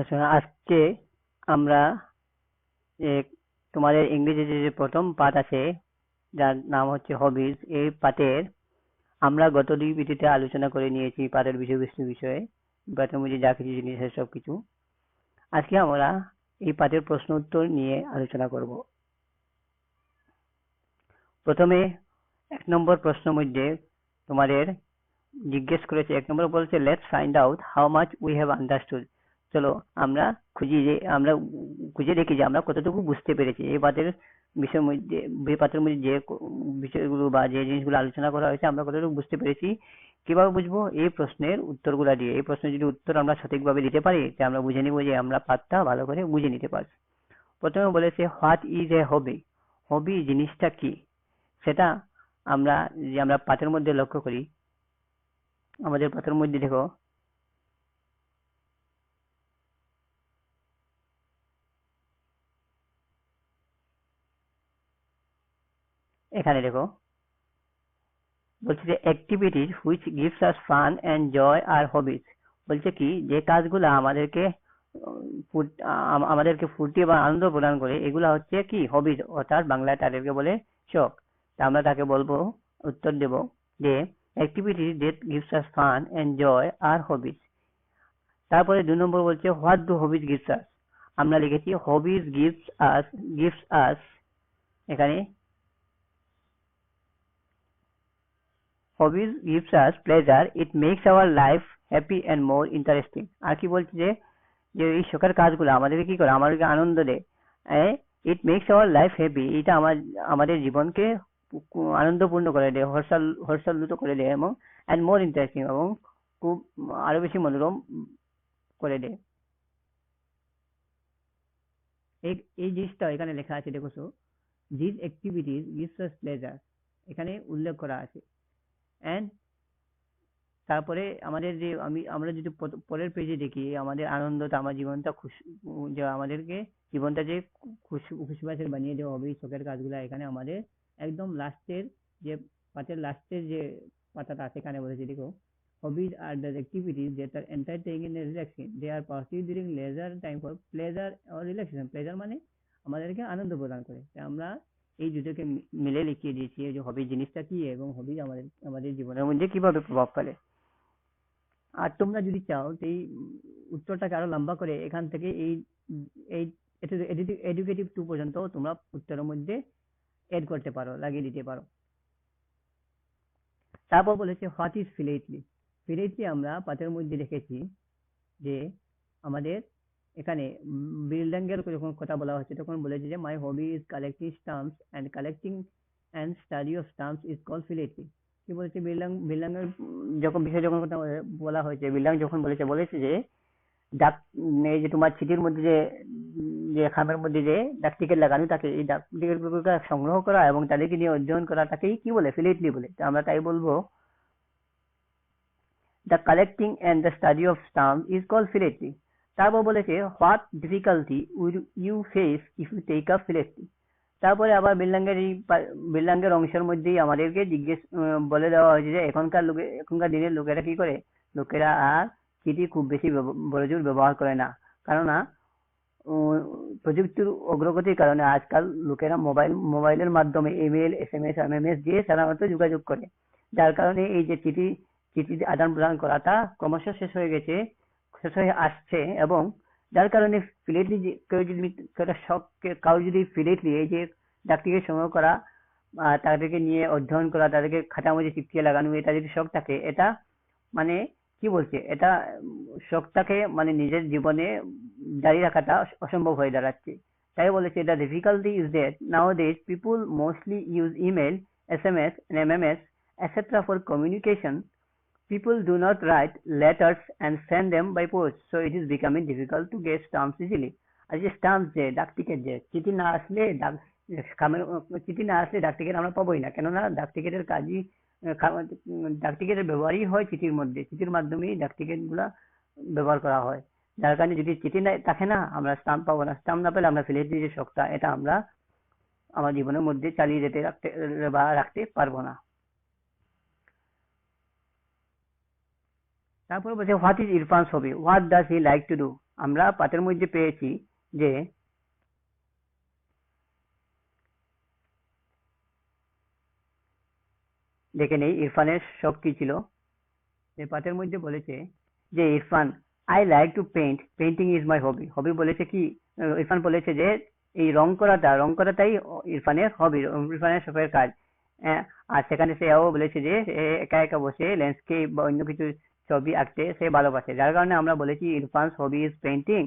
আচ্ছা, আজকে আমরা যে তোমাদের ইংরেজি যে প্রথম পাঠ আছে, যার নাম হচ্ছে হবিজ, এই পাঠের আমরা গত দুই ভিডিওতে আলোচনা করে নিয়েছি পাঠের বিষয়বস্তু বিষয়ে, পাঠের মধ্যে যা কিছু জিনিস আছে সব কিছু। আজকে আমরা এই পাঠের প্রশ্ন উত্তর নিয়ে আলোচনা করব। প্রথমে 1 নম্বর প্রশ্ন মধ্যে তোমাদের জিজ্ঞেস করেছে, 1 নম্বর বলছে, let's find out how much we have understood. চলো আমরা খুঁজে দেখি যে আমরা কতটুকু বুঝতে পেরেছি এই পাঠের বিষয়ের মধ্যে। এই পাঠের মধ্যে যে বিষয়গুলো বা যে জিনিসগুলো আলোচনা করা হয়েছে আমরা কতটুকু বুঝতে পেরেছি। কিভাবে বুঝবো? এই প্রশ্নের উত্তরগুলো দিয়ে। এই প্রশ্নের যদি উত্তর আমরা সঠিকভাবে দিতে পারি, যে আমরা বুঝে নিব যে আমরা পাঠটা ভালো করে বুঝে নিতে পারছি। প্রথমে বলেছে, হোয়াট ইজ এ হবি? হবি জিনিসটা কি সেটা আমরা পাঠের মধ্যে লক্ষ্য করি। আমাদের পাঠের মধ্যে দেখো, এখানে দেখো বলছে যে activities which gives us fun and joy are hobbies. বলছে কি, যে কাজগুলো আমাদেরকে ফুর্তি বা আনন্দ প্রদান করে এগুলা হচ্ছে কি হবিজ, অর্থাৎ বাংলায় তাদেরকে বলে শখ। তা আমরা তাকে বলবো, উত্তর দেব যে activities that gives us fun and joy are hobbies. তারপরে 2 নম্বর বলছে, what do hobbies gives us? আমরা লিখেছি হবিজ গিভস আস এখানে hobbies gives us pleasure, it makes our life happy and more interesting। আর কি বলছে যে যে এই শখের কাজগুলো আমাদেরকে কি করে, আমাদেরকে আনন্দ দেয়। It makes our life happy, এটা আমাদের জীবনকে আনন্দপূর্ণ করে দেয়, হর্ষাল্লিত করে দেয়, এবং এন্ড মোর ইন্টারেস্টিং, এবং খুব আরো বেশি মনোরম করে দেয়। এই এই জিনিসটা এখানে লেখা আছে, দেখো। This activities gives us pleasure, এখানে উল্লেখ করা আছে। এন্ড তারপরে আমাদের যে আমরা যদি পরের পেজে দেখি, আমাদের আনন্দটা, আমার জীবনটা খুশি, যে আমাদেরকে জীবনটা যে খুশি বানিয়ে দেওয়া হবে এই শখের কাজগুলো। এখানে আমাদের একদম লাস্টের যে পাঁচের লাস্টের যে পাতাটা সেখানে বলেছে, দেখো, hobbies are the activities that are entertaining and relaxing. They are pursued during leisure time for pleasure or relaxation. pleasure মানে আমাদেরকে আনন্দ প্রদান করে। আমরা এই দুটোকে মিলে লিখিয়ে দিয়েছি যে হবি জিনিসটা কি এবং হবি আমাদের জীবনের মধ্যে কিভাবে প্রভাব ফেলে। আর তোমরা যদি চাও এই উত্তরটাকে আরো লম্বা করে এখান থেকে এই এই এডুকেটিভ 2 পর্যন্ত তোমরা উত্তরের মধ্যে এড করতে পারো, লাগিয়ে দিতে পারো। তারপর বলেছে, হোয়াট ইজ ফিলেটলি? ফিলেটলি আমরা পাঠের মধ্যে দেখেছি যে আমাদের এখানে বিল্ডাঙ্গের যখন কথা বলা হচ্ছে তখন বলেছে যে my hobby is collecting stamps and collecting and study of stamps is called philately. কি বলেছে, বিল্ডাঙ্গের যখন কথা বলা হয়েছে, বিল্ডাং যখন বলেছে যে ডাক, এই যে তোমার চিঠির মধ্যে যে যে খামের মধ্যে যে ডাক টিকিট লাগানো থাকে, এই ডাক টিকিট গুলোকে সংগ্রহ করা এবং তাদেরকে নিয়ে অধ্যয়ন করা, তাকেই কি বলে, ফিলেটলি বলে। তো আমরা তাই বলবো, the collecting and the study of stamp is called philately. তারপর বলেছে, what difficulty will you face if you take up philately. তারপরে আবার বিল্ডাঙ্গের অংশের মধ্যেই আমাদেরকে বলে দেওয়া হয়েছে যে এখনকার দিনের লোকেরা কি করে, লোকেরা আর চিঠি খুব বেশি বড়জোর ব্যবহার করে না। কেননা প্রযুক্তির অগ্রগতির কারণে আজকাল লোকেরা মোবাইলের মাধ্যমে ইমেল, এসএমএস, এমএমএস দিয়ে সাধারণত যোগাযোগ করে। যার কারণে এই যে চিঠি আদান প্রদান করাটা ক্রমশ শেষ হয়ে আসছে, এবং যার কারণে ফিলেটলি কারো যদি ফিলেটলি এই যে ডাকটিকিট সংগ্রহ করা, তাদেরকে নিয়ে অধ্যয়ন করা, তাদেরকে খাতার মধ্যে চিপকিয়ে লাগানো, এটা যদি শখ থাকে, এটা মানে কি বলছে, এটা শখটাকে মানে নিজের জীবনে জারি রাখাটা অসম্ভব হয়ে দাঁড়াচ্ছে। তাই বলেছে, the difficulty is that nowadays people mostly use email, SMS and MMS etc. for communication. People do not write letters and send them by post, so it is becoming difficult to get stamps easily. আর যে stump, যে ডাক ticket, যে চিঠি না আসলে ডাক ticket আমরা পাবোই না। কেননা ডাক টিকিটের কাজই ডাক টিকিটের ব্যবহারই হয় চিঠির মাধ্যমেই ডাক টিকিট গুলা ব্যবহার করা হয়। যার কারণে যদি চিঠি থাকে না, আমরা স্টাম্প পাবো না। স্টাম্প না পেলে আমরা ফিলেটলি যে শখটা, এটা আমরা আমার জীবনের মধ্যে চালিয়ে রাখতে পারবো না। তারপরে বলছে, what is Irfan's hobby? What does he like to do? আমরা পাঠের মধ্যে পেয়েছি যে দেখে নেই ইরফানের শখ কি ছিল। এই পাঠের মধ্যে বলেছে যে Irfan, I like to paint, painting is my hobby. Hobby বলেছে কি, ইরফান বলেছে যে এই রং করাটাই ইরফানের হবি, ইরফানের শখের কাজ। আর সেখানে সে এও বলেছে যে একা একা বসে ল্যান্ডস্কেপ বা অন্য কিছু ছবি আঁকতে সে ভালোবাসে, যার কারণে আমরা বলেছি Irfan's hobby is painting,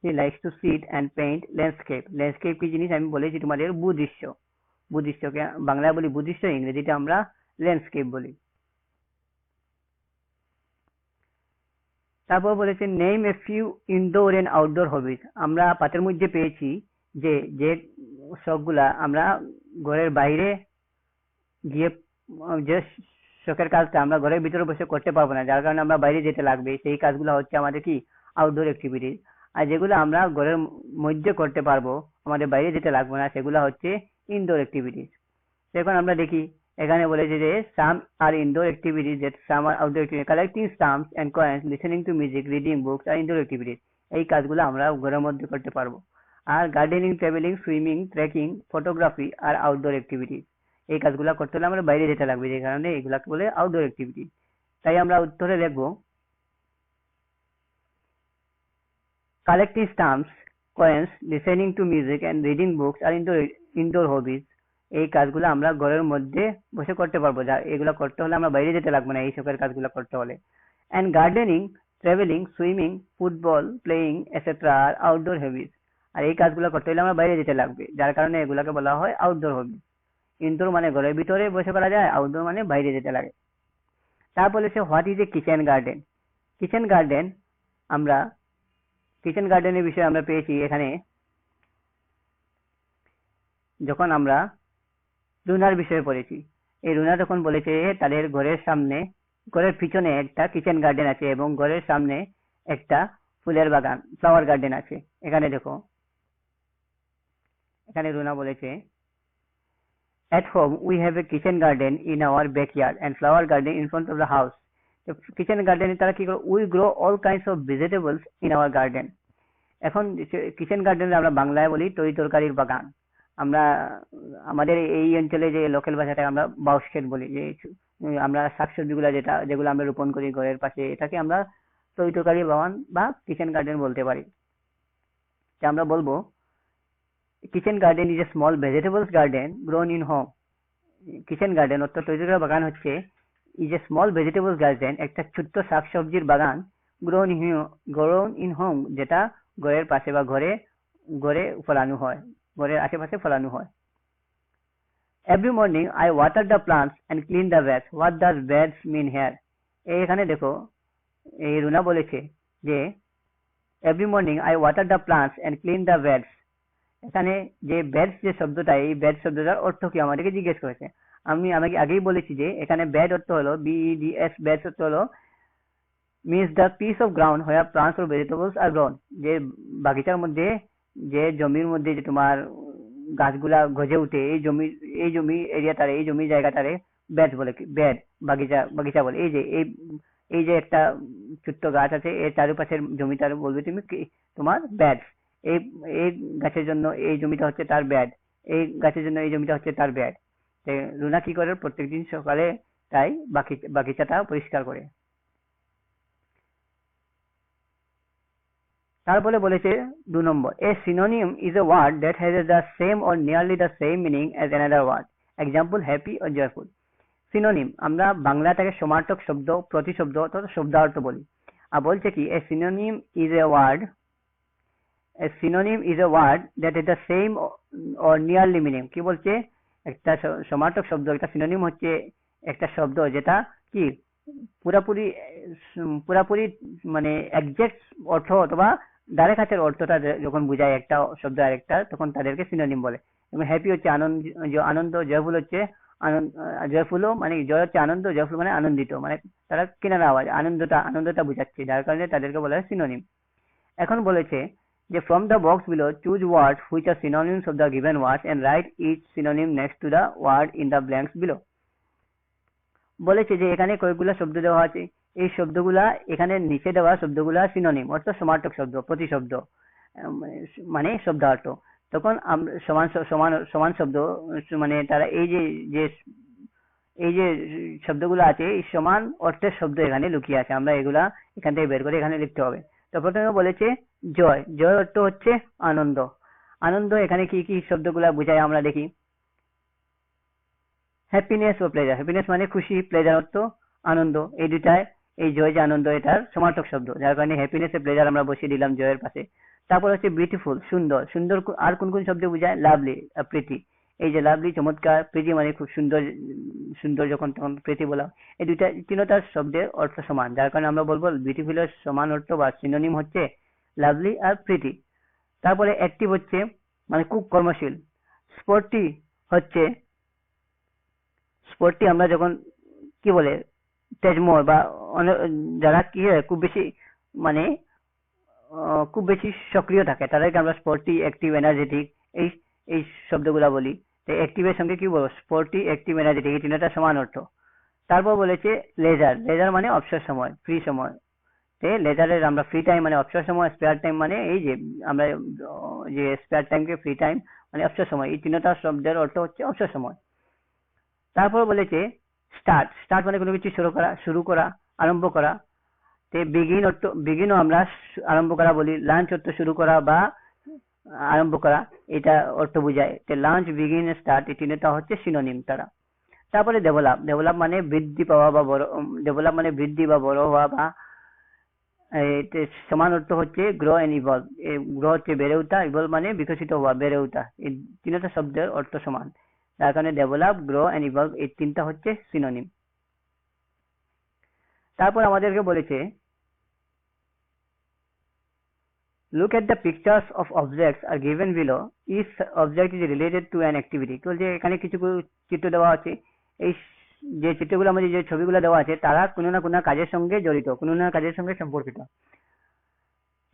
he likes to sit and paint landscape. Landscape কি জিনিস আমি বলেছি তোমাদের, ভূদৃশ্য। ভূদৃশ্যকে বাংলায় বলি ভূদৃশ্য, ইংরেজিতে আমরা ল্যান্ডস্কেপ বলি। তারপর বলেছে name a few indoor and outdoor hobbies. আমরা পাঠের মধ্যে পেয়েছি যে যে শখগুলা আমরা ঘরের বাইরে গিয়ে যে শখের কাজটা আমরা ঘরের ভিতরে বসে করতে পারবো না, যার কারণে আমরা বাইরে যেতে লাগবে, সেই কাজগুলো হচ্ছে আমাদের কি আউটডোর অ্যাক্টিভিটিস। আর যেগুলো আমরা ঘরের মধ্যে করতে পারবো, আমাদের বাইরে যেতে লাগবে না, সেগুলো হচ্ছে ইনডোর অ্যাক্টিভিটিস। এখন আমরা দেখি এখানে বলেছে যে some are indoor activities, that some are outdoor activities, collecting stamps and coins, listening to music, reading books আর ইনডোর অ্যাক্টিভিটিস। এই কাজগুলো আমরা ঘরের মধ্যে করতে পারবো। আর gardening, travelling, swimming, trekking, photography আর আউটডোর অ্যাক্টিভিটিস। এই কাজগুলো করতে হলে আমরা বাইরে যেতে লাগবে, যে কারণে এগুলাকে বলে আউটডোর অ্যাক্টিভিটি। তাই আমরা উত্তরে লিখবো collecting stamps, coins, listening to music and reading books are indoor hobbies. এই কাজগুলো আমরা ঘরের মধ্যে বসে করতে পারবো, যা এগুলো করতে হলে আমরা বাইরে যেতে লাগবে না এই সকল কাজগুলো করতে হলে। And gardening, travelling, swimming, football playing etcetera আর আউটডোর হবিজ। আর এই কাজগুলো করতে হলে আমরা বাইরে যেতে লাগবে, যার কারণে এগুলাকে বলা হয় আউটডোর হবি। ইনডোর মানে ঘরের ভিতরে বসে করা যায়, আউটডোর মানে বাইরে যেতে লাগে। তারপরে say what is a kitchen garden. Kitchen garden, আমরা কিচেন গার্ডেনের বিষয়ে আমরা পেয়েছি এখানে যখন আমরা রুনার বিষয়ে পড়েছি। এই রুনা তখন বলেছে তাদের ঘরের সামনে, ঘরের পিছনে একটা কিচেন গার্ডেন আছে এবং ঘরের সামনে একটা ফুলের বাগান, ফ্লাওয়ার গার্ডেন আছে। এখানে দেখো, এখানে রুনা বলেছে at home we have a kitchen garden in our backyard and flower garden in front of the house. তো কিচেন গার্ডেনে তারা কি করে, we grow all kinds of vegetables in our garden. এখন কিচেন গার্ডেনে আমরা বাংলায় বলি তরি তরকারির বাগান। আমরা আমাদের এই অঞ্চলে যে লোকাল ভাষাটা আমরা বাউশ ক্ষেত বলি, যে আমরা শাকসবজিগুলো যেগুলো আমরা রোপণ করি ঘরের পাশে, এটাকে আমরা তরি তরকারির বাগান বা কিচেন গার্ডেন বলতে পারি। আমরা বলবো kitchen garden is a small vegetables garden grown in home. Kitchen garden অর্থাৎ তরি তরকারির বাগান হচ্ছে is a small vegetables garden, একটা ছোট্ট শাকসবজির বাগান, গ্রোন ইন হোম, যেটা ঘরের পাশে বা ঘরে ফলানো হয়, ঘরের আশেপাশে ফলানো হয়। Every morning I water the plants and clean the beds. What does beds mean here. এখানে দেখো এই রুনা বলেছে যে every morning I water the plants and clean the beds. এখানে যে বেডস যে শব্দটা, এই বেড শব্দটার অর্থ কি আমাদেরকে জিজ্ঞেস করেছে। আমাকে আগেই বলেছি যে এখানে বেড অর্থ হলো BEDS, বেড অর্থ হলো means the piece of ground where plants or vegetables are grown। যে বাগিচার মধ্যে, যে জমির মধ্যে যে তোমার গাছগুলা গজে উঠে, এই জমি এরিয়াটারে, এই জমি জায়গাটারে বেড বলে, বেড বাগিচা বলে। এই যে একটা ছোট্ট গাছ আছে, এর চারপাশের জমিটার বলবে তুমি তোমার বেড। এই গাছের জন্য এই জমিটা হচ্ছে তার বেড, এই গাছের জন্য এই জমিটা হচ্ছে তার বেড। রুনা কি করে, প্রত্যেকদিন সকালে তাই বাগিচাটা পরিষ্কার করে। তারপরে বলেছে 2 number, a synonym is a word that has the same or nearly the same meaning as another word. Example happy or joyful. Synonym আমরা বাংলাটাকে সমার্থক শব্দ, প্রতিশব্দ অথবা শব্দার্থ বলি। আর বলছে কি a synonym is a word, a synonym is a word that is the same or nearly meaning। কি বলছে, একটা সমার্থক শব্দ, একটা সিনোনিম হচ্ছে একটা শব্দ যেটা কি পুরাপুরি মানে এক্সাক্ট অর্থ অথবা ধারে কাছের অর্থটা যখন বোঝায় একটা শব্দ আরেকটা, তখন তাদেরকে সিনোনিম বলে। এবং হ্যাপি হচ্ছে আনন্দ, জয়ফুল হচ্ছে জয়ফুল মানে জয় হচ্ছে আনন্দ, জয়ফুল মানে আনন্দিত, মানে তারা কেনার আওয়াজ, আনন্দটা বোঝাচ্ছে, যার কারণে তাদেরকে বলা হয় সিনোনিম। এখন বলেছে যে from the box below choose words which are synonyms of the given words and write each synonym next to the word in the blanks below। বলেছে যে এখানে কয়েকগুলো শব্দ দেওয়া আছে, এই শব্দগুলা এখানে নিচে দেওয়া শব্দগুলা সিনোনিম, অর্থ সমার্থক শব্দ, প্রতিশব্দ, মানে শব্দার্থ। তখন আমরা সমান সমান সমান শব্দ, মানে তারা এই যে যে এই যে শব্দগুলো আছে, এই সমান অর্থের শব্দ এখানে লুকিয়ে আছে, আমরা এগুলা এখান থেকে বের করে এখানে লিখতে হবে। তো প্রথমে বলেছে জয়। জয় অর্থ হচ্ছে আনন্দ। আনন্দ এখানে কি কি শব্দগুলা বোঝায় আমরা দেখি। হ্যাপিনেস ও প্লেজার। হ্যাপিনেস মানে খুশি, প্লেজার অর্থ আনন্দ। এই দুটায় এই জয় যে আনন্দ, এটার সমার্থক শব্দ, যার কারণে হ্যাপিনেস এ প্লেজার আমরা বসিয়ে দিলাম জয়ের পাশে। তারপর হচ্ছে বিউটিফুল, সুন্দর। সুন্দর আর কোন কোন শব্দ বোঝায়? লাভলি, প্রীতি। এই যে লাভলি চমৎকার, প্রীতি মানে খুব সুন্দর, সুন্দর যখন তখন প্রীতি বলা। এই দুইটা তিনটার শব্দের অর্থ সমান, যার কারণে আমরা বলবো বিউটিফুলের সমান অর্থ বা সিনোনিম হচ্ছে লাভলি আর প্রীতি। তারপরে অ্যাক্টিভ হচ্ছে মানে খুব কর্মশীল। স্পোর্টি হচ্ছে, স্পোর্টি আমরা যখন কি বলে তেজময় বা যারা কি হয় খুব বেশি মানে খুব বেশি সক্রিয় থাকে, তাদেরকে আমরা স্পোর্টি, অ্যাক্টিভ, এনার্জেটিক এই এই শব্দগুলা বলি। তো অ্যাক্টিভের সঙ্গে কি বলবো? স্পোর্টি, অ্যাক্টিভ, এনার্জেটিক, এই তিনটা সমান অর্থ। তারপর বলেছে লেজার। লেজার মানে অবসর সময়, ফ্রি সময়। লেজারের আমরা ফ্রি টাইম মানে অবসর সময়, স্পেয়ার টাইম মানে এই যে আমরা যে স্পেয়ার টাইমকে ফ্রি টাইম মানে অবসর সময়, এই তিনটা শব্দের অর্থ হচ্ছে অবসর সময়। তারপর বলেছে স্টার্ট। স্টার্ট মানে কোনো কিছু শুরু করা, আরম্ভ করা। বিগিন অর্থ, বিগিনও আমরা আরম্ভ করা বলি। লাঞ্চ অর্থ শুরু করা বা আরম্ভ করা, এটা অর্থ বোঝায়। লাঞ্চ, বিগিন, স্টার্ট এই তিনটা হচ্ছে সিনোনিম তারা। তারপরে ডেভেলপ। ডেভেলপ মানে বৃদ্ধি পাওয়া বা বড়, ডেভেলপ মানে বৃদ্ধি বা বড় হওয়া বা সমান অর্থ হচ্ছে গ্রো এন্ড ইভলভ। গ্রো হচ্ছে বেড়ে ওঠা, ইভলভ মানে বিকশিত হওয়া, বেড়ে ওঠা। এই তিনটা শব্দের অর্থ সমান, তার কারণে ডেভেলপ, গ্রো এন্ড ইভলভ এই তিনটা হচ্ছে সিনোনিম। তারপর আমাদেরকে বলেছে look at the pictures of objects are given below, each object is related to an activity। তো যে এখানে কিছু চিত্র দেওয়া আছে, এই যে চিত্রগুলো আমাদের যে ছবিগুলো দেওয়া আছে তারা কোনো না কোনো কাজের সঙ্গে জড়িত, কোনো না কাজের সঙ্গে সম্পর্কিত।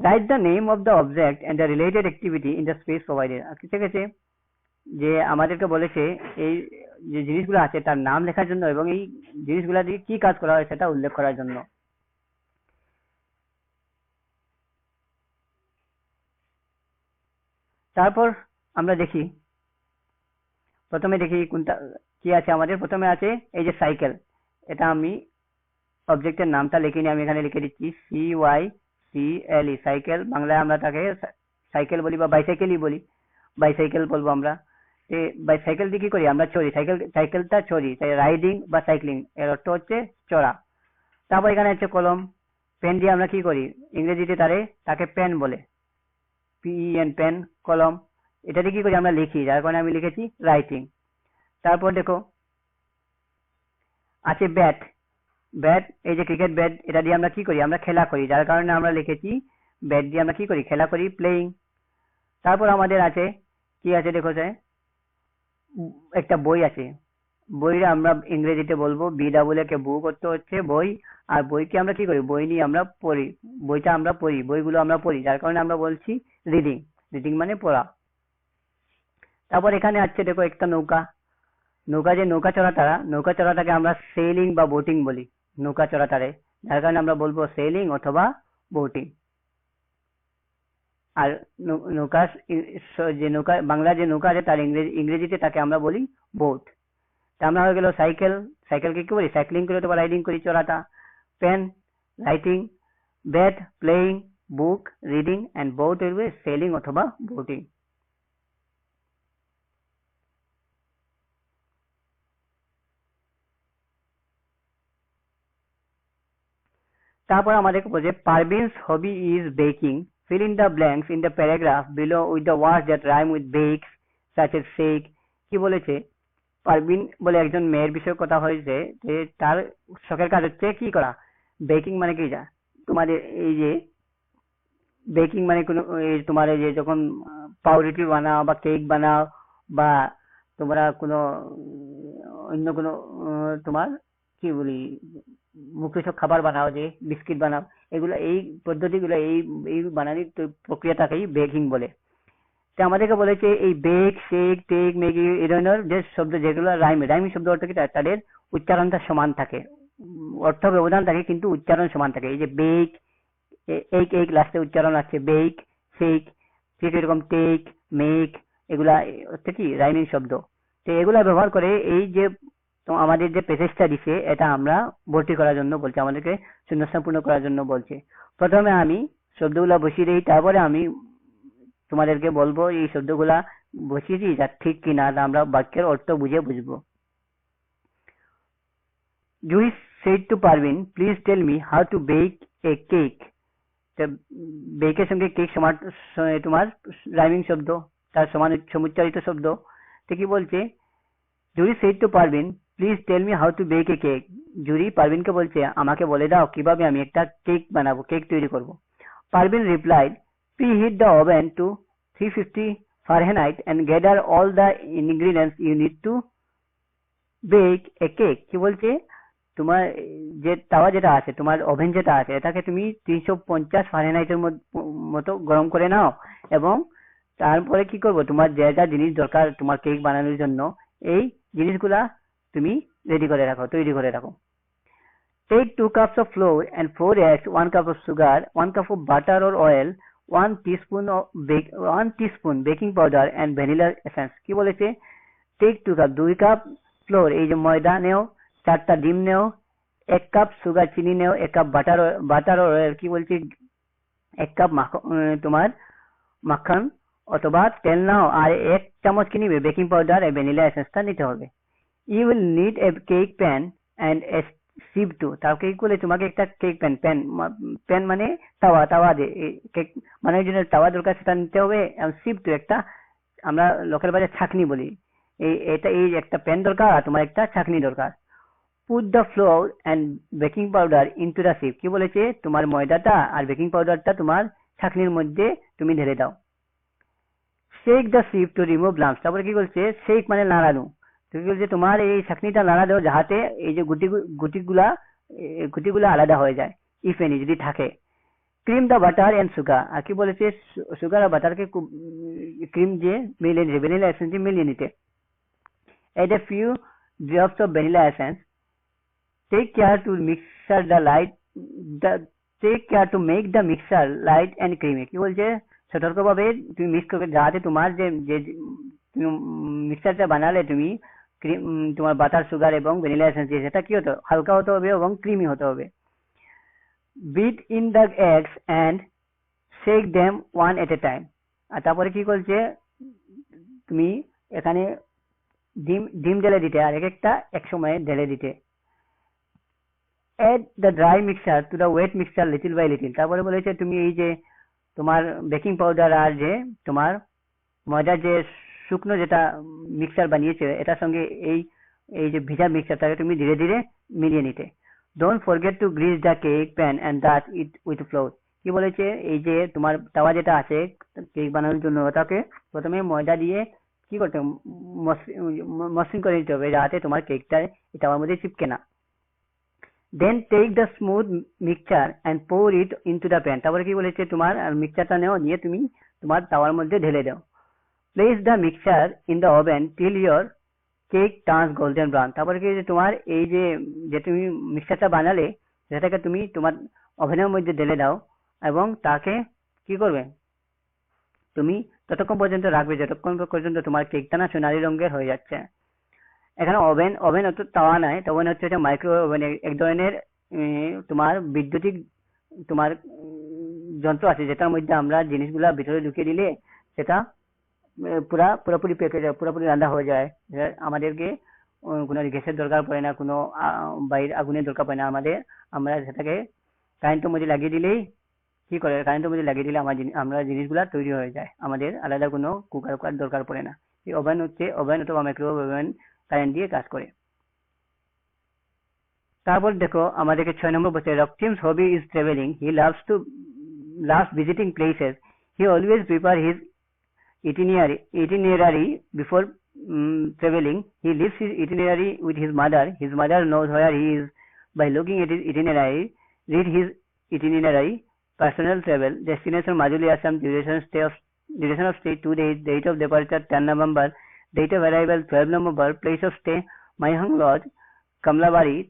Write the name of the object and the related activity in the space provided. ঠিক আছে, যে আমাদেরকে বলেছে এই যে জিনিসগুলো আছে তার নাম লেখার জন্য এবং এই জিনিসগুলো দিয়ে কি কাজ করা হয় সেটা উল্লেখ করার জন্য। তারপর আমরা দেখি, প্রথমে দেখি কোনটা কি আছে আমাদের। প্রথমে আছে এই যে সাইকেল। এটা আমি অবজেক্টের নামটা লিখিনি, আমি এখানে লিখে দিচ্ছি CYCLE, সাইকেল। বাংলায় আমরা তাকে সাইকেল বলি বা বাইসাইকেলই বলি, বাইসাইকেল বলবো আমরা। বাইসাইকেল দিয়ে কি করি আমরা? চড়ি। সাইকেলটা চড়ি, তাই রাইডিং বা সাইক্লিং এর অর্থ হচ্ছে চড়া। তারপর এখানে আছে কলম। পেন দিয়ে আমরা কি করি? ইংরেজিতে তাকে পেন বলে, PEN, পেন, কলম। এটা দিয়ে কি করি? আমরা লিখি, যার কারণে আমি লিখেছি রাইটিং। তারপর দেখো আছে ব্যাট। ব্যাট এই যে ক্রিকেট ব্যাট, এটা দিয়ে আমরা কি করি? আমরা খেলা করি, যার কারণে আমরা লিখেছি ব্যাট দিয়ে আমরা কি করি? খেলা করি, প্লেইং। তারপর আমাদের আছে কি আছে দেখো, একটা বই আছে। বইটা আমরা ইংরেজিতে বলবো BAA, বুক অর্থ হচ্ছে বই। আর বইকে আমরা কি করি? বই নিয়ে আমরা পড়ি, বইটা আমরা পড়ি, বইগুলো আমরা পড়ি, যার কারণে আমরা বলছি রিডিং। রিডিং মানে পড়া। তারপর এখানে আছে দেখো একটা নৌকা। নৌকা যে নৌকা চড়াটাকে আমরা সেলিং বা বোটিং বলি, নৌকা চড়াটারে, যার কারণে আমরা বলবো সেলিং অথবা বোটিং। আর নৌকা যে নৌকা, বাংলা যে নৌকা আছে তার ইংরেজিতে তাকে আমরা বলি বোট। আমরা হয়ে গেল সাইকেল। সাইকেলকে কি বলি? সাইক্লিং করি অথবা রাইডিং করি, চড়াটা। Pen, writing. Bat, playing. Book, reading. And boat will be sailing অথবা বোটিং। তারপর আমাদেরকে বলছে Parveen's hobby is baking, fill in the blanks in the paragraph below with the words that rhyme with bakes such as shake। কি বলেছে? পারভিন বলে একজন মেয়ের বিষয়ে কথা হয়েছে, যে তার শখের কাজ হচ্ছে কি করা? বেকিং মানে কি? যা তোমাদের এই যে বেকিং মানে কোনো তোমার এই যে যখন পাউরুটি বানাও বা কেক বানাও বা তোমরা কোনো অন্য কোনো তোমার কি বলি মুখরোচক খাবার বানাও, যে বিস্কিট বানাও, এগুলো এই পদ্ধতিগুলো এই বানানির প্রক্রিয়াটাকেই বেকিং বলে। তো আমাদেরকে বলেছে এই বেক, শেক, টেক, ম্যাগি এই ধরনের যে শব্দ যেগুলো রাইমিং শব্দ অর্থ কি তাদের উচ্চারণটা সমান থাকে, অর্থ ব্যবধান থাকে কিন্তু উচ্চারণ সমান থাকে। এই যে বেক, এক এক লাস্টে উচ্চারণ আছে, বেক, শেক, ঠিক এরকম টেক, মেক, এগুলা হচ্ছে কি রাইমিং শব্দ। তো এগুলা ব্যবহার করে এই যে আমাদের যে প্যাসেজটা দিছে এটা আমরা ভর্তি করার জন্য বলছে, আমাদেরকে শূন্যস্থান পূর্ণ করার জন্য বলছে। প্রথমে আমি শব্দগুলা বসিয়ে দিই, তারপরে আমি তোমাদেরকে বলবো এই শব্দগুলা বসিয়েছি যা ঠিক কিনা, আমরা বাক্যের অর্থ বুঝে বুঝবো। Juhi said to Parvin, please tell me how to bake a cake. বেকের সঙ্গে কেক সমান তোমার রাইমিং শব্দ, তার সমান সমুচ্চারিত শব্দ। তো কি বলছে, জুরি said to Parvin, please tell me how to bake a cake. জুরি পারভিনকে বলছে আমাকে বলে দাও কিভাবে আমি একটা কেক বানাবো, কেক তৈরি করব। Parvin replied, preheat the oven to 350 Fahrenheit and gather all the ingredients you need to bake a cake. কি বলছে, তোমার যে তাওয়া যেটা আছে, তোমার ওভেন যেটা আছে, এটাকে তুমি 350 ফারেনহাইটের মতো গরম করে নাও, এবং তারপরে কি করবো, তোমার যা যা জিনিস দরকার তোমার কেক বানানোর জন্য এই জিনিসগুলা তুমি রেডি করে রাখো, তৈরি করে রাখো। Take 2 cups of flour and 4 eggs, 1 cup of sugar, 1 cup of butter or oil, 1 teaspoon baking powder and vanilla essence. কি বলেছে, take 2 cup 2 কাপ ফ্লোর, এই যে ময়দা নেও, 4টা ডিম নেও, 1 কাপ সুগার চিনি নেও, 1 কাপ বাটার অয়েল, কি বলছে 1 কাপ তোমার মাখন অথবা তেল নাও, আর 1 চামচ কি নিবে বেকিং পাউডার আর ভ্যানিলা এসেন্সটা নিতে হবে। You will need a cake pan and a sieve too. তাও কেক বলে তোমাকে একটা কেক প্যান মানে তাওয়া দে, কেক মানে জন্য তাওয়া দরকার সেটা নিতে হবে, এবং sieve too একটা আমরা লোকের বাড়ি ছাঁকনি বলি, এই একটা প্যান দরকার আর তোমার একটা ছাঁকনি দরকার। Put the flour and baking powder into the sieve. কি বলেছে, তোমার ময়দাটা আর বেকিং পাউডারটা তোমার ছাঁকনির মধ্যে তুমি ঢেলে দাও। Shake the sieve to remove lumps. তারপরে কি বলছে, শেক মানে নাড়ানো, কি বলছে তোমার এই ছাঁকনিটা নাড়া দাও যাতে এই যে গুটিগুলা আলাদা হয়ে যায়, ইফ এনি যদি থাকে। Cream the butter and sugar, আর কি বলেছে সুগার আর বাটারকে ক্রিম দিয়ে মিলিয়ে নিতে, ভ্যানিলা এসেন্স দিয়ে মিলিয়ে নিতে। Add a few drops of vanilla essence. Take care to make the mixture light and creamy. কি বলছে, সতর্কভাবে তুমি মিক্স করবে যাতে তোমার যে তুমি মিক্সচারটা বানালে তুমি তোমার বাটার, সুগার এবং ভ্যানিলা এসেন্স দিয়ে সেটা কি হতো, হালকা হতে হবে এবং ক্রিমি হতে হবে। Beat in the eggs and shake them one at a time. আর তারপরে কি বলছে, তুমি এখানে ডিম ঢেলে দিতে আর একটা এক সময়ে ঢেলে দিতে। Add the dry mixture to the wet mixture little by little. তারপরে বলেছে তুমি এই যে তোমার বেকিং পাউডার আর যে তোমার ময়দার যে শুকনো যেটা মিক্সচার বানিয়েছে এটার সঙ্গে এই যে ভিজা মিক্সচারটাকে তুমি ধীরে ধীরে মিলিয়ে নিতে। Don't forget to grease the cake pan and dust it with flour. কি বলেছে, এই যে তোমার তাওয়া যেটা আছে কেক বানানোর জন্য ওটাকে প্রথমে ময়দা দিয়ে কি করতে মসৃণ করে নিতে হবে যাতে তোমার কেকটা তাওয়ার মধ্যে চিপকে না। Then take the smooth mixture and pour it into the pan. তারপরে কি বলেছে, তোমার মিক্সচারটা নাও, নিয়ে তুমি তোমার তাওয়ার মধ্যে ঢেলে দাও। Place the mixture in the oven till your cake turns golden brown. তারপরে কি তোমার এই যে তুমি মিক্সচারটা বানালে সেটাকে তুমি তোমার ওভেনের মধ্যে ঢেলে দাও, এবং তাকে কি করবে, তুমি ততক্ষণ পর্যন্ত রাখবে যতক্ষণ পর্যন্ত তোমার কেকটা না সোনালী রঙের হয়ে যাচ্ছে। এখানে ওভেন অত তাওয়া নাই, ওভেন হচ্ছে মাইক্রোওয়েভ ওভেন, এক ধরনের তোমার বৈদ্যুতিক তোমার যন্ত্র আছে যেটার মধ্যে আমরা জিনিসগুলা ভিতরে ঢুকিয়ে দিলে সেটা পুরোপুরি রান্না হয়ে যায়, আমাদেরকে কোনো গ্যাসের দরকার পড়ে না, কোনো বাইরের আগুনের দরকার পড়ে না, আমরা সেটাকে কারেন্টের মধ্যে লাগিয়ে দিলেই কি করে, কারেন্টের মধ্যে লাগিয়ে দিলে আমরা জিনিসগুলা তৈরি হয়ে যায়, আমাদের আলাদা কোনো কুকার দরকার পড়ে না। এই ওভেন অথবা মাইক্রোওয়েভ ওভেন কারেন্ট দিয়ে কাজ করে। তারপর দেখো আমাদেরকে 6 নম্বর বলছে, Raktim's hobby is traveling. He loves visiting places. He always prepare his itinerary before traveling. He leaves his itinerary with his mother. His mother knows where he is by looking at his itinerary. Read his itinerary. Personal travel. Destination Majuli Assam. Duration of stay 2 days. Date of departure 10 November. Date of arrival 12 November. Place of stay Maihang Lodge. Kamlabari,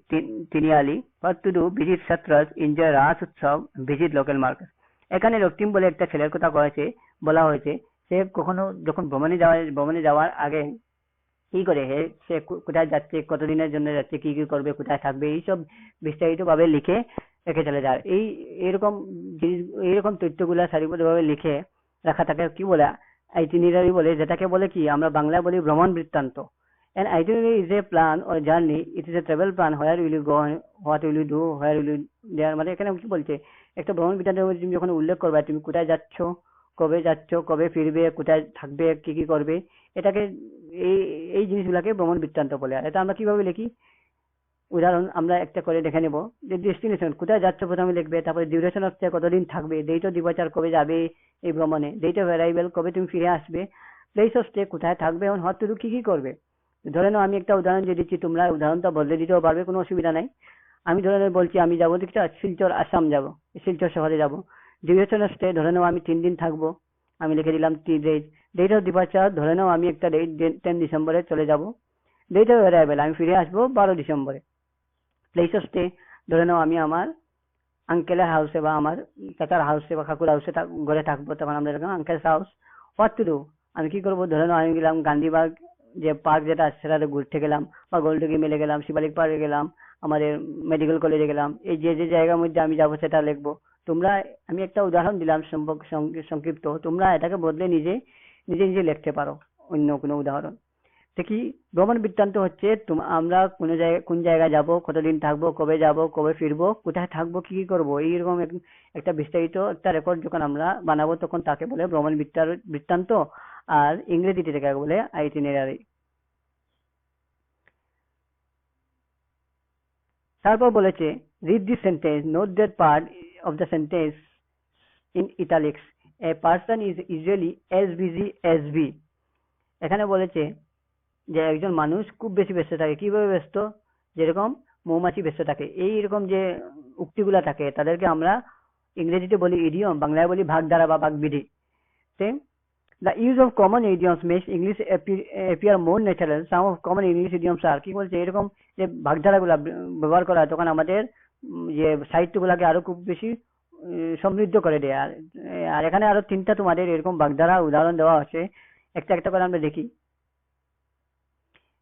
Tiniali, what to do, visit Satras, enjoy Ras Utsav, visit local markets. এখানে রক্তিম বলে একটা ছেলের কথা বলা হয়েছে। সে কখনো যখন ভ্রমণে যাওয়ার আগে কি করে, সে কোথায় যাচ্ছে, কতদিনের জন্য যাচ্ছে, কি কি করবে, কোথায় থাকবে, এইসব বিস্তারিত ভাবে লিখে রেখে চলে যায়। এইরকম তথ্যগুলা সারিবদ্ধভাবে লিখে রাখা থাকে কি বলে, আইটিনারি বলে, যেটাকে বলে কি আমরা বাংলায় বলি ভ্রমণ বৃত্তান্ত। An itinerary is a plan or journey. It is a travel plan. Where will you go? What will you do? Where will you there? মানে এখানে কি বলছে, একটা ভ্রমণ বৃত্তান্ত তুমি যখন উল্লেখ করবে, তুমি কোথায় যাচ্ছ, কবে ফিরবে, কোথায় থাকবে, কি কি করবে, এটাকে এই জিনিসগুলোকে ভ্রমণ বৃত্তান্ত বলে। আর এটা আমরা কিভাবে লিখি, উদাহরণ আমরা একটা করে দেখে নেব। যে ডেস্টিনেশন, কোথায় যাচ্ছ প্রথমে লিখবে, তারপরে ডিউরেশন অফ স্টে, কতদিন থাকবে, ডেট অফ ডিপার্চার, কবে যাবে এই ভ্রমণে, ডেট অফ অ্যারাইভেল, কবে তুমি ফিরে আসবে, প্লেস অফ স্টে, কোথায় থাকবে, এবং হোয়াট টু ডু, কি কি করবে। ধরে নাও আমি একটা উদাহরণ দিয়ে দিচ্ছি, তোমরা উদাহরণটা বদলে দিতেও পারবে, কোনো অসুবিধা নাই। আমি ধরে নাও বলছি আমি যাবো শিলচর, আসাম যাবো, শিলচর শহরে যাবো। ডিউরেশন অফ স্টে ধরে নাও আমি 3 দিন থাকবো, আমি লিখে দিলাম 3 ডেজ। ডেট অফ ডিপার্চার ধরে নাও আমি একটা ডেট 10 ডিসেম্বরে চলে যাব। ডেট অফ অ্যারাইভেল আমি ফিরে আসবো 12 ডিসেম্বরে। প্লেস অফ স্টে ধরে নাও আমি আমার আঙ্কেলের হাউসে বা আমার কাকার হাউসে বা কাকুর হাউসে ঘরে থাকবো, তখন আমরা এরকম uncle's house. What to do, আমি কি করবো, ধরে নাও আমি গেলাম গান্ধীবাগ যে পার্ক যেটা আছে সেটাতে ঘুরতে গেলাম, বা গোল্ডকি মেলে গেলাম, শিবালিক পার্কে গেলাম, আমাদের মেডিকেল কলেজে গেলাম। এই যে যে জায়গার মধ্যে আমি যাবো সেটা লিখবো। তোমরা, আমি একটা উদাহরণ দিলাম সংক্ষিপ্ত, তোমরা এটাকে বদলে নিজে নিজে লিখতে পারো অন্য কোনো উদাহরণ। দেখি ভ্রমণ বৃত্তান্ত হচ্ছে আমরা কোন জায়গায় যাব, কতদিন থাকবো, কবে যাব, কবে ফিরবো, কোথায় থাকবো, কি কি করবো, এইরকম একটা বিস্তারিত একটা রেকর্ড যখন আমরা বানাবো তখন তাকে বলে ভ্রমণ বৃত্তান্ত। আর ইংরেজিতে এটাকে বলে আইটিনারি। তারপর বলেছে read this sentence, note that part of the sentence in italics. A person is usually as busy as a. এখানে বলেছে যে একজন মানুষ খুব বেশি ব্যস্ত থাকে। কিভাবে ব্যস্ত, যেরকম মৌমাছি ব্যস্ত থাকে, এইরকম যে উক্তিগুলা থাকে তাদেরকে আমরা ইংরেজিতে বলি ইডিয়ম, বাংলায় বলি ভাগধারা বা বাগবিধি। The use of common idioms makes English appear more natural. Some of common English idioms are, কি বলছে, এরকম যে ভাগধারাগুলা ব্যবহার করা হয় তখন আমাদের যে সাহিত্যগুলাকে আরো খুব বেশি সমৃদ্ধ করে দেয়। আর এখানে আরো 3টা তোমাদের এরকম ভাগধারা উদাহরণ দেওয়া আছে, একটা একটা করে আমরা দেখি।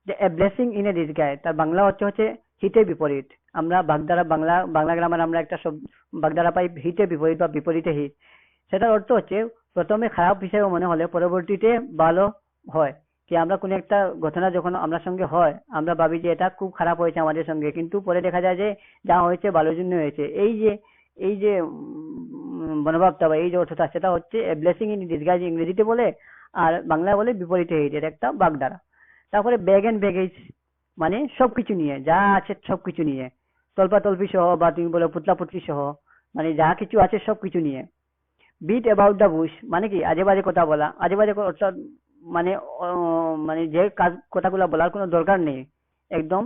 যে এ ব্লেসিং ইন এ ডিসগাইজ, তার বাংলা হচ্ছে হিতের বিপরীত। আমরা ভাগধারা বাংলা গ্রামার আমরা একটা ভাগধারা পাই হিতের বিপরীত বা বিপরীতে হিত। সেটার অর্থ হচ্ছে প্রথমে খারাপ হিসেবে মনে হলে পরবর্তীতে ভালো হয়। কি আমরা কোনো একটা ঘটনা যখন আমার সঙ্গে হয় আমরা ভাবি যে এটা খুব খারাপ হয়েছে আমাদের সঙ্গে, কিন্তু পরে দেখা যায় যে যা হয়েছে ভালোর জন্য হয়েছে। এই যে মনোভাবটা বা এই যে অর্থটা, সেটা হচ্ছে এ ব্লেসিং ইন ডিসগাইজ ইংরেজিতে বলে, আর বাংলায় বলে বিপরীতে হিত। এটা একটা বাগধারা। তারপরে ব্যাগ এন্ড ব্যাগেজ, মানে সবকিছু নিয়ে, যা আছে সবকিছু নিয়ে, তল্পাতল্পি সহ বা তুমি বলো পুতলাপুতলি সহ, মানে যা কিছু আছে সবকিছু নিয়ে। বিট অ্যাবাউট দ্য বুশ, মানে কি আজে বাজে কথা বলা। আজে বাজে অর্থাৎ মানে যে কথাগুলো বলার কোনো দরকার নেই, একদম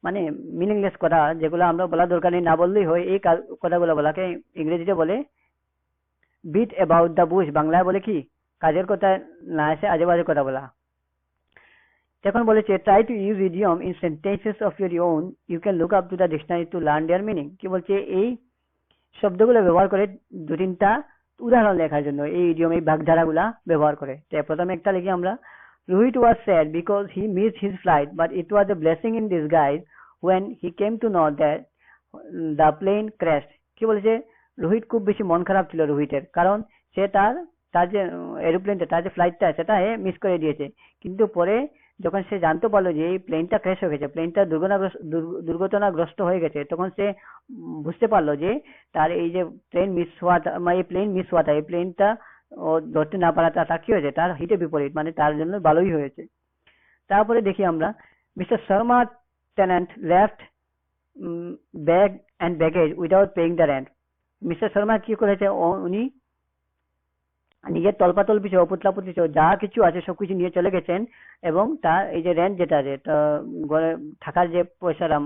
মানে মিনিংলেস কথা, যেগুলো আমরা বলার দরকার নেই, না বললেই হয়, এই কথাগুলো বলাকে ইংরেজিতে বলে বিট অ্যাবাউট দ্য বুশ। বাংলায় বলে কি কাজের কথা না এসে আজে বাজে কথা বলা। এখন বলেছে try to use idiom in sentences of your own, you can look up to the dictionary to learn their meaning. কি বলছে, এই শব্দগুলো ব্যবহার করে 2-3টা উদাহরণ লেখার জন্য এই ইডিয়ম, এই ভাগধারাগুলা ব্যবহার করে। প্রথমে একটা লিখি আমরা, রোহিত ওয়াজ sad because he missed his flight but it was A blessing in disguise when he came to know that the plane crashed। কি বলেছে, রোহিত খুব বেশি মন খারাপ ছিল রোহিতের, কারণ সে তার যে এরোপ্লেনটা, তার যে ফ্লাইটটা, সেটা মিস করে দিয়েছে। কিন্তু পরে যখন সে জানতে পারলো যে এই প্লেনটা ক্র্যাশ হয়ে গেছে, প্লেনটা দুর্ঘটনাগ্রস্ত হয়ে গেছে, তখন সে বুঝতে পারলো যে তার এই যে প্লেন মিস হওয়াটা, এই প্লেনটা ও ধরতে না পারাটা তার কি হয়েছে, তার হিতে বিপরীত, মানে তার জন্য ভালোই হয়েছে। তারপরে দেখি আমরা, mister Sharma tenant left bag and baggage without paying the rent. Mister Sharma কি করেছে, উনি নিজের তল্পাতল্পি সহ পুতলাপুতলি সহ যা কিছু আছে সবকিছু নিয়ে চলে গেছেন, এবং তার এই যে রেন্ট যেটা আছে থাকার যে পয়সাটা,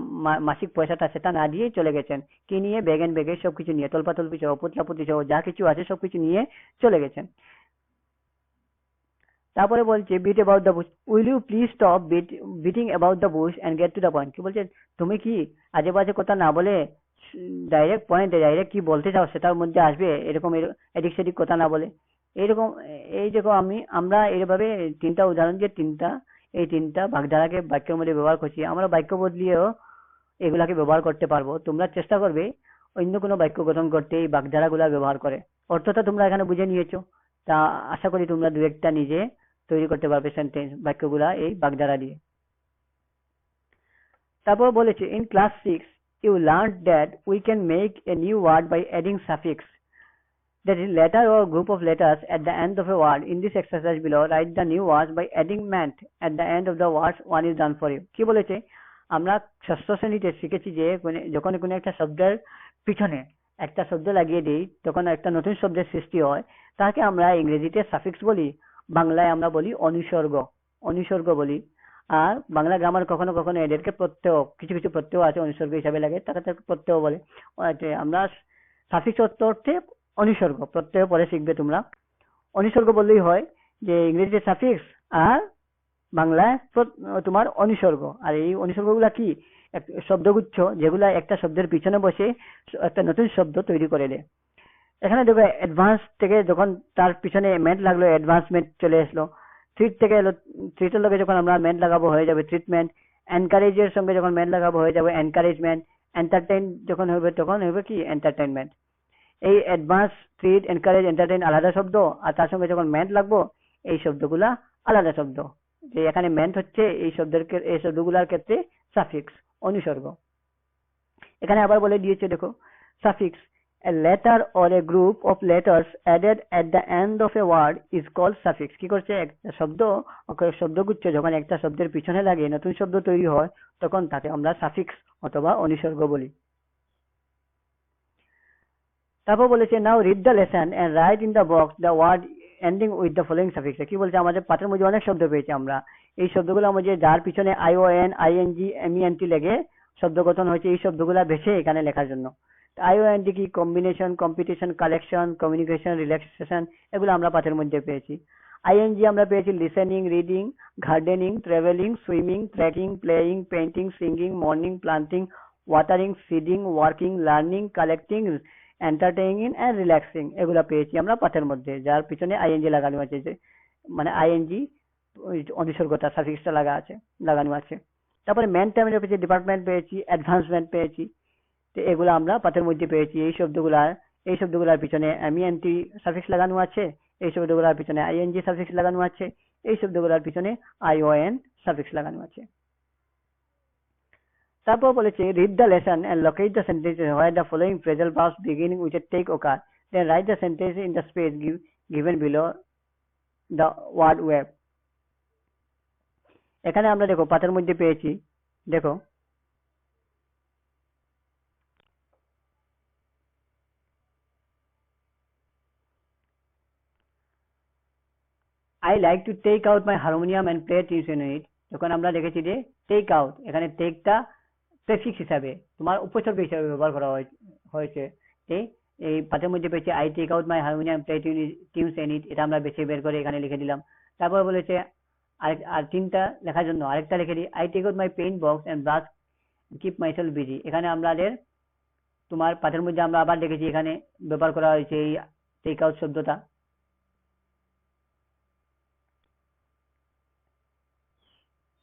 মাসিক পয়সাটা, সেটা না দিয়ে চলে গেছেন। কি নিয়ে, ব্যাগ এন্ড ব্যাগেজ সবকিছু নিয়ে, তল্পাতল্পি সহ পুতলাপুতলি সহ যা কিছু আছে সবকিছু নিয়ে চলে গেছেন। তারপরে বলছে beat about the bush, will you please stop beating about the bush and get to the point. কি বলছে, তুমি কি আজে বাজে কথা না বলে ডাইরেক্ট পয়েন্টে, ডাইরেক্ট কি বলতে চাও সেটার মধ্যে আসবে, এরকম এদিক সেদিক কথা না বলে। এইরকম, এই দেখো আমরা এইভাবে তিনটা উদাহরণ যে এই তিনটা বাগধারাকে বাক্যের মধ্যে ব্যবহার করছি, আমরা বাক্য বদলিয়েও এগুলাকে ব্যবহার করতে পারবো। তোমরা চেষ্টা করবে অন্য কোনো বাক্য গঠন করতে এই বাগধারাগুলা ব্যবহার করে। অর্থটা তোমরা এখানে বুঝে নিয়েছো, তা আশা করি তোমরা দু একটা নিজে তৈরি করতে পারবে সেন্টেন্স বাক্যগুলা এই বাগধারা দিয়ে। তারপর বলেছে in class 6 you learned that we can make a new word by adding suffix, that is letter or group of letters at the end of a word. In this exercise below write the new words by adding ment at the end of the words one is done for you। কি বলেছে, আমরা ষষ্ঠ শ্রেণীতে শিখেছি যে যখন কোনো একটা শব্দের পিছনে একটা শব্দ লাগিয়ে দিই তখন একটা নতুন শব্দের সৃষ্টি হয়, তাকে আমরা ইংরেজিতে সাফিক্স বলি, বাংলায় আমরা বলি অনুসর্গ বলি। আর বাংলা গ্রামার কখনো কখনো এদেরকে প্রত্যয়, কিছু কিছু প্রত্যয় আছে অনুসর্গ হিসাবে লাগে, তাকে প্রত্যয় বলে। আমরা সাফিক্স অর্থে অনুসর্গ, প্রত্যয় পরে শিখবে তোমরা। অনুসর্গ বললেই হয় যে ইংরেজিতে সাফিক্স আর বাংলায় তোমার অনুসর্গ। আর এই অনুসর্গগুলা কি, শব্দগুচ্ছ যেগুলা একটা শব্দের পিছনে বসে একটা নতুন শব্দ তৈরি করে দেয়। এখানে দেখো অ্যাডভান্স থেকে যখন তার পিছনে মেন্ট লাগলো, অ্যাডভান্সমেন্ট চলে আসলো। ট্রিট থেকে এলো, ট্রিটের লগে যখন আমরা মেন্ট লাগাবো হয়ে যাবে ট্রিটমেন্ট। এনকারেজের সঙ্গে যখন মেন্ট লাগাবো হয়ে যাবে এনকারেজমেন্ট। এন্টারটেইন যখন হবে তখন হবে কি এন্টারটেইনমেন্ট। এই অ্যাডভান্স, ট্রিট, এনকারেজ, এন্টারটেইন আলাদা শব্দ, আর তার সঙ্গে যখন মেন্ট লাগবো এই শব্দগুলা আলাদা শব্দ। যে এখানে মেন্ট হচ্ছে এই শব্দগুলার ক্ষেত্রে সাফিক্স, অনুসর্গ। এখানে আবার বলে দিয়েছে দেখো suffix, a letter or a group of letters added at the end of a word is called suffix। কি করছে, একটা শব্দগুচ্ছ যখন একটা শব্দের পিছনে লাগে নতুন শব্দ তৈরি হয় তখন তাকে আমরা সাফিক্স অথবা অনুসর্গ বলি। তারপর বলেছে now read the lesson and write in the box the word ending with the following suffix. কি বলছে, আমাদের পাঠের মধ্যে অনেক শব্দ পেয়েছি আমরা, এই শব্দগুলোর মধ্যে যার পিছনে ION, ING, MENT লেগে শব্দ গঠন হয়েছে, এই শব্দগুলা বেছে এখানে লেখার জন্য। IONT কি, combination, competition, collection, communication, relaxation, এগুলো আমরা পাঠের মধ্যে পেয়েছি। ING আমরা পেয়েছি listening, reading, gardening, travelling, swimming, trekking, playing, painting, singing, morning, planting, watering, feeding, working, learning, collecting, entertaining and relaxing, এগুলো পেয়েছি আমরা পাঠের মধ্যে যার পিছনে ING লাগানো আছে, যে মানে ING অনুসর্গটা সাফিক্সটা লাগানো আছে। তারপরে মেন টার্মিনাল পেয়েছি, ডিপার্টমেন্ট পেয়েছি, অ্যাডভান্সমেন্ট পেয়েছি, তো এগুলো আমরা পাঠের মধ্যে পেয়েছি। এই শব্দগুলার পিছনে MENT সাফিক্স লাগানো আছে, এই শব্দগুলার পিছনে ING সাফিক্স লাগানো আছে, এই শব্দগুলার পিছনে ION সাফিক্স লাগানো আছে। তারপর বলেছে read the lesson and locate the sentences where the following phrasal verbs beginning with a take occur, then write the sentence in the space given below the word web. এখানে আমরা দেখো পাঠের মধ্যে পেয়েছি, দেখো I like to take out my harmonium and play tunes in it। যখন আমরা দেখেছি যে টেক আউট, এখানে টেকটা প্রেফিক্স হিসাবে তোমার উপসর্গ হিসাবে ব্যবহার করা হয়েছে। এই পাঠের মধ্যে পেয়েছি I take out my harmonium and play tunes in it, এটা আমরা বেছে বের করে এখানে লিখে দিলাম। তারপর বলেছে আর তিনটা লেখার জন্য আরেকটা লিখে দিই I take out my paint box and brush keep myself busy। এখানে আমাদের তোমার পাঠের মধ্যে আমরা আবার দেখেছি এখানে ব্যবহার করা হয়েছে এই টেক আউট শব্দটা।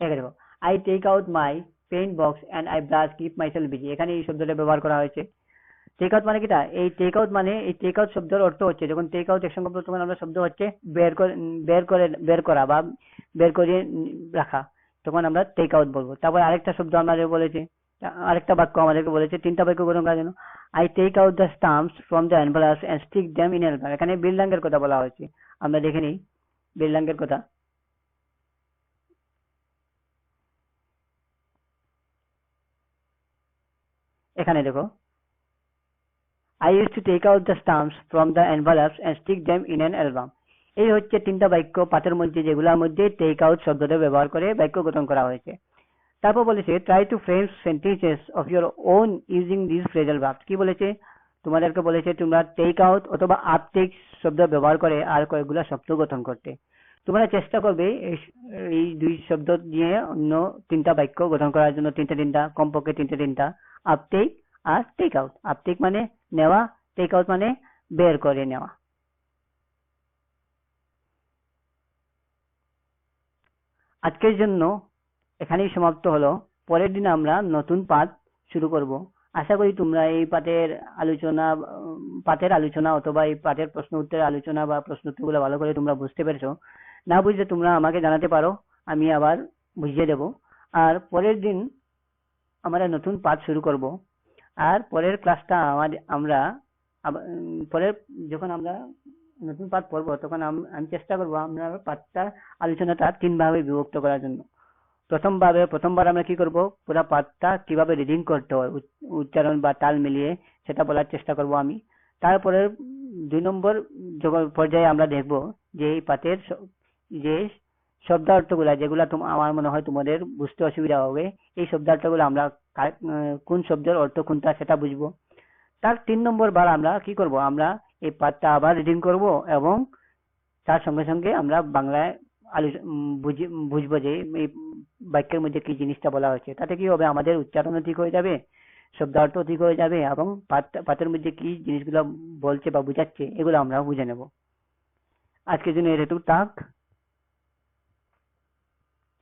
দেখো I take out my paint box and I brush keep myself busy, এখানে এই শব্দটা ব্যবহার করা হয়েছে। টেক আউট মানে কিটা, এই টেক আউট মানে এই টেক আউট শব্দের অর্থ হচ্ছে যখন টেক আউট একসঙ্গে তখন আমরা শব্দ হচ্ছে বের করা বা বের করে রাখা, তখন আমরা টেক আউট বলবো। তারপর আরেকটা শব্দ আমাদের বলেছে, আরেকটা বাক্য আমাদেরকে বলেছে, তিনটা বাক্য গঠন করার জন্য I take out the stamps from the envelopes and stick them in an album। এখানে বিল্ডাঙ্গের কথা বলা হয়েছে, আমরা দেখে নিই বিল্ডাঙ্গের কথা। এখানে দেখো I used to take out the stamps from the envelopes and stick them in an album। এই হচ্ছে তিনটা বাক্য পাঠের মধ্যে যেগুলোর মধ্যে টেক আউট শব্দটা ব্যবহার করে বাক্য গঠন করা হয়েছে। তারপর বলেছে try two frame sentences of your on using this phrasal verbs. কি বলেছে, তোমাদেরকে বলেছে তোমরা টেক আউট অথবা আপটেক শব্দ ব্যবহার করে আর কয়েকগুলো শব্দ গঠন করতে। তোমরা চেষ্টা করবে এই দুই শব্দ দিয়ে অন্য তিনটা বাক্য গঠন করার জন্য, তিনটা কমপক্ষে তিনটা। আপটেক আর টেক আউট। আপটেক মানে নেওয়া, টেক আউট মানে বের করে নেওয়া। আজকের জন্য এখানেই সমাপ্ত হলো। পরের দিন আমরা নতুন পাঠ শুরু করব। আশা করি তোমরা এই পাঠের আলোচনা অথবা এই পাঠের প্রশ্ন উত্তরের আলোচনা বা প্রশ্ন উত্তরগুলো ভালো করে তোমরা বুঝতে পেরেছো। না বুঝলে তোমরা আমাকে জানাতে পারো, আমি আবার বুঝিয়ে দেব। আর পরের দিন আমরা নতুন পাঠ শুরু করব। আর পরের ক্লাসটা আমরা পরের যখন আমরা নতুন পাঠ পড়বো তখন আমি চেষ্টা করবো আমরা পাঠটা আলোচনাটা 3 ভাবে বিভক্ত করার জন্য। প্রথমবার আমরা কি করব, পুরো পাঠটা কিভাবে রিডিং করতে হয় উচ্চারণ বা তাল মিলিয়ে সেটা বলার চেষ্টা করব আমি। তারপরে 2 নম্বর পর্যায়ে আমরা দেখব যে এই পাঠের যে শব্দার্থগুলা যেগুলা আমার মনে হয় তোমাদের বুঝতে অসুবিধা হবে, এই শব্দার্থগুলো আমরা কোন শব্দের অর্থ কোনটা সেটা বুঝবো। তার 3 নম্বর বার আমরা কি করব, আমরা এই পাঠটা আবার রিডিং করব এবং তার সঙ্গে সঙ্গে আমরা বাংলায় বুঝবো যে এই বাক্যের মধ্যে কি জিনিসটা বলা হয়েছে। তাতে কি হবে, আমাদের উচ্চারণও ঠিক হয়ে যাবে, শব্দার্থ ঠিক হয়ে যাবে এবং পাঠের মধ্যে কি জিনিসগুলো বলছে বা বুঝাচ্ছে এগুলো আমরা বুঝে নেব। আজকের জন্য এটুকু থাক,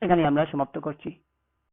এখানে আমরা সমাপ্ত করছি।